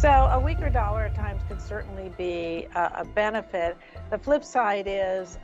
So a weaker dollar at times can certainly be a benefit. The flip side is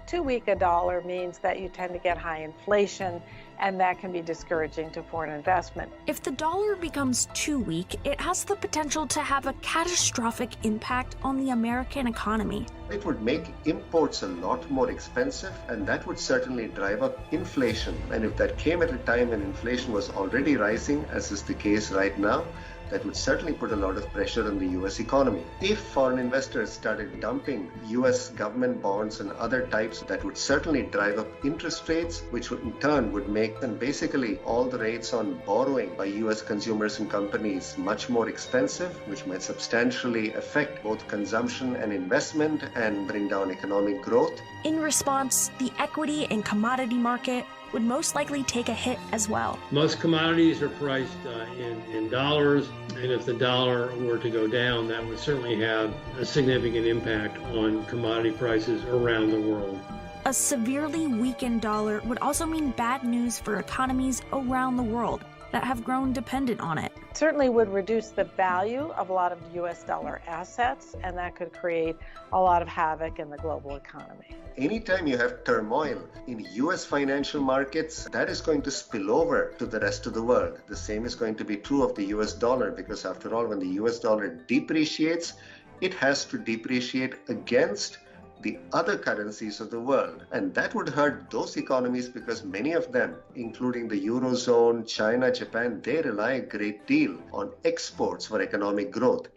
too weak a dollar means that you tend to get high inflation, and that can be discouraging to foreign investment. If the dollar becomes too weak, it has the potential to have a catastrophic impact on the American economy. It would make imports a lot more expensive, and that would certainly drive up inflation. And if that came at a time when inflation was already rising, as is the case right now, that would certainly put a lot of pressure on the US economy. If foreign investors started dumping US government bonds and other types, that would certainly drive up interest rates, which would in turn would make them basically all the rates on borrowing by US consumers and companies much more expensive, which might substantially affect both consumption and investment and bring down economic growth. In response, the equity and commodity market would most likely take a hit as well. Most commodities are priced in dollars, and if the dollar were to go down, that would certainly have a significant impact on commodity prices around the world. A severely weakened dollar would also mean bad news for economies around the world that have grown dependent on it. It certainly would reduce the value of a lot of US dollar assets, and that could create a lot of havoc in the global economy. Anytime you have turmoil in US financial markets, that is going to spill over to the rest of the world. The same is going to be true of the US dollar, because after all, when the US dollar depreciates, it has to depreciate against the other currencies of the world. And that would hurt those economies because many of them, including the Eurozone, China, Japan, they rely a great deal on exports for economic growth.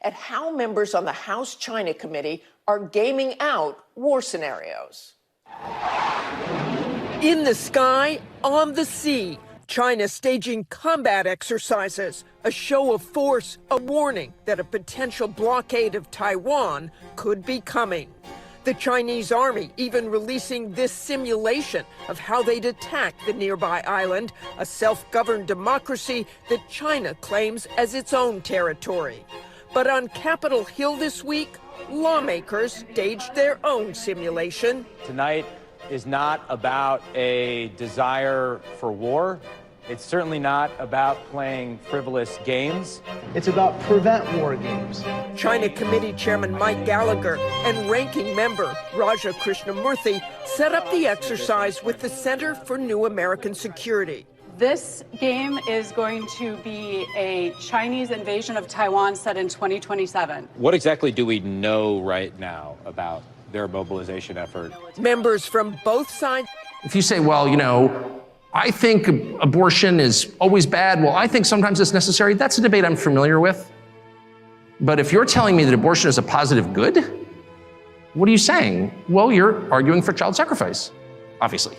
At how members on the House China Committee are gaming out war scenarios. In the sky, on the sea, China staging combat exercises, a show of force, a warning that a potential blockade of Taiwan could be coming. The Chinese army even releasing this simulation of how they'd attack the nearby island, a self-governed democracy that China claims as its own territory. But on Capitol Hill this week, lawmakers staged their own simulation. Tonight is not about a desire for war. It's certainly not about playing frivolous games. It's about prevent war games. China Committee Chairman Mike Gallagher and Ranking Member Raja Krishnamurthy set up the exercise with the Center for New American Security. This game is going to be a Chinese invasion of Taiwan set in 2027. What exactly do we know right now about their mobilization effort? Members from both sides. If you say, well, you know, I think abortion is always bad, well, I think sometimes it's necessary, that's a debate I'm familiar with. But if you're telling me that abortion is a positive good, what are you saying? Well, you're arguing for child sacrifice, obviously.